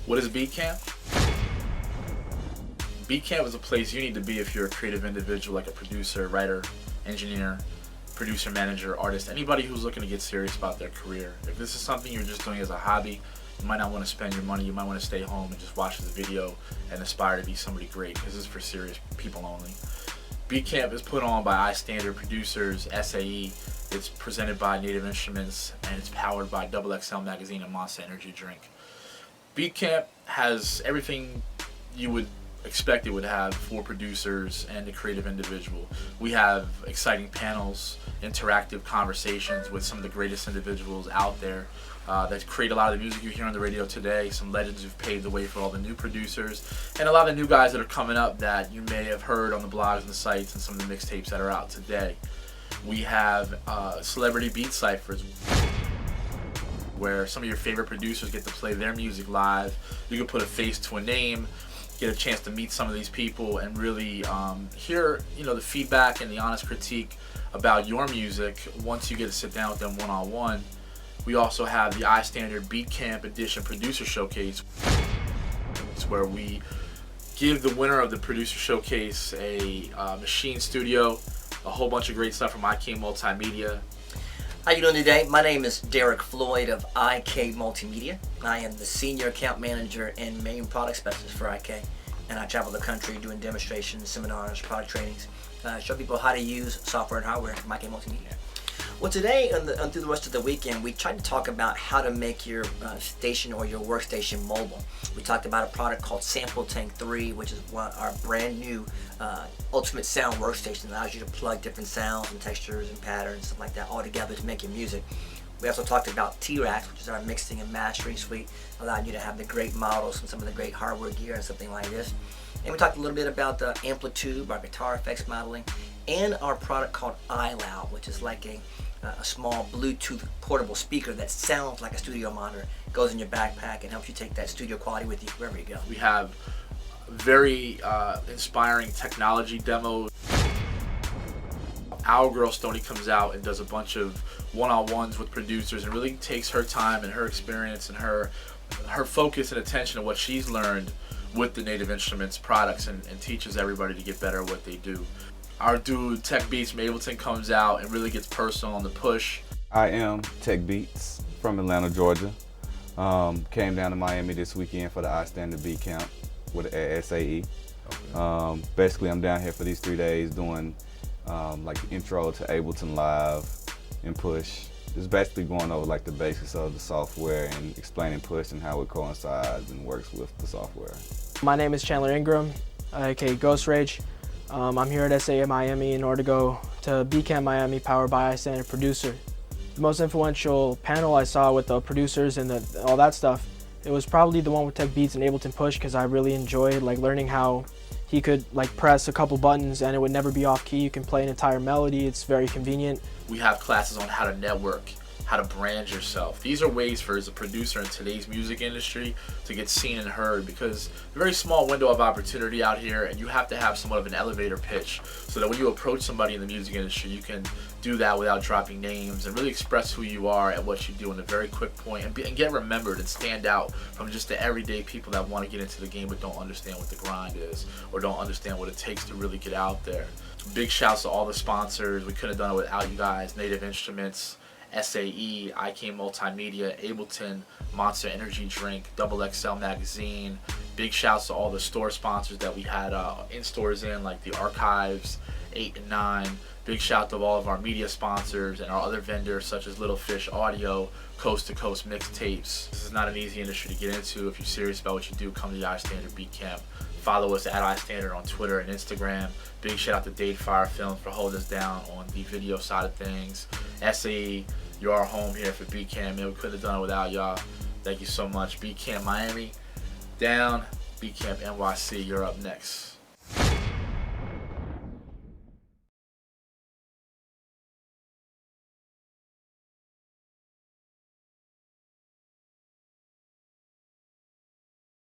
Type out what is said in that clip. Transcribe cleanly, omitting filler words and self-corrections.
What is beat camp? Beat camp is a place you need to be if you're a creative individual, like a producer, writer, engineer, producer, manager, artist, anybody who's looking to get serious about their career. If this is something you're just doing as a hobby, you might not want to spend your money. You might want to stay home and just watch this video and aspire to be somebody great, because this is for serious people only. Beat camp is put on by iSTANDARD producers, SAE. It's presented by Native Instruments, and it's powered by XXL Magazine and Monster Energy Drink. Beat camp has everything you would expect it would have for producers and the creative individual. We have exciting panels, interactive conversations with some of the greatest individuals out there that create a lot of the music you hear on the radio today, some legends who've paved the way for all the new producers, and a lot of the new guys that are coming up that you may have heard on the blogs and the sites and some of the mixtapes that are out today. We have celebrity beat ciphers, where some of your favorite producers get to play their music live. You can put a face to a name, get a chance to meet some of these people, and really hear the feedback and the honest critique about your music once you get to sit down with them one-on-one. We also have the iSTANDARD Beat Camp Edition Producer Showcase. It's where we give the winner of the Producer Showcase a machine studio, a whole bunch of great stuff from IK Multimedia. How you doing today? My name is Derrick Floyd of IK Multimedia. I am the Senior Account Manager and Main Product Specialist for IK. And I travel the country doing demonstrations, seminars, product trainings, show people how to use software and hardware from IK Multimedia. Well, today and through the rest of the weekend, we tried to talk about how to make your station or your workstation mobile. We talked about a product called Sample Tank 3, which is our brand new ultimate sound workstation that allows you to plug different sounds and textures and patterns, stuff like that, all together to make your music. We also talked about T-Racks, which is our mixing and mastering suite, allowing you to have the great models and some of the great hardware gear and something like this. And we talked a little bit about the Amplitude, our guitar effects modeling, and our product called iLoud, which is like a small Bluetooth portable speaker that sounds like a studio monitor, goes in your backpack and helps you take that studio quality with you wherever you go. We have very inspiring technology demos. Our girl Stoney comes out and does a bunch of one-on-ones with producers and really takes her time and her experience and her focus and attention to what she's learned with the Native Instruments products and teaches everybody to get better at what they do. Our dude Tech Beats from Ableton comes out and really gets personal on the push. I am Tech Beats from Atlanta, Georgia. Came down to Miami this weekend for the iSTANDARD Beat Camp at SAE. Okay. Basically, I'm down here for these 3 days doing like the intro to Ableton Live and Push. Just basically going over like the basics of the software and explaining Push and how it coincides and works with the software. My name is Chandler Ingram, aka Ghost Rage. I'm here at SAE Miami in order to go to Beat Camp Miami, powered by iSTANDARD Producer. The most influential panel I saw with the producers and all that stuff, it was probably the one with Tech Beats and Ableton Push, because I really enjoyed learning how he could press a couple buttons and it would never be off key. You can play an entire melody. It's very convenient. We have classes on how to network, how to brand yourself. These are ways for as a producer in today's music industry to get seen and heard, because a very small window of opportunity out here, and you have to have somewhat of an elevator pitch so that when you approach somebody in the music industry, you can do that without dropping names and really express who you are and what you do in a very quick point, and get remembered and stand out from just the everyday people that want to get into the game but don't understand what the grind is or don't understand what it takes to really get out there. Big shouts to all the sponsors. We couldn't have done it without you guys. Native Instruments, SAE, IK Multimedia, Ableton, Monster Energy Drink, XXL Magazine. Big shouts to all the store sponsors that we had in stores like the Archives, 8 and 9. Big shout to all of our media sponsors and our other vendors such as Little Fish Audio, Coast to Coast Mixtapes. This is not an easy industry to get into. If you're serious about what you do, come to the iSTANDARD Beat Camp. Follow us at iSTANDARD on Twitter and Instagram. Big shout out to Dade Fire Films for holding us down on the video side of things. SAE, you're our home here for Beat Camp. Man, we couldn't have done it without y'all. Thank you so much. Beat Camp Miami down. Beat Camp NYC, you're up next.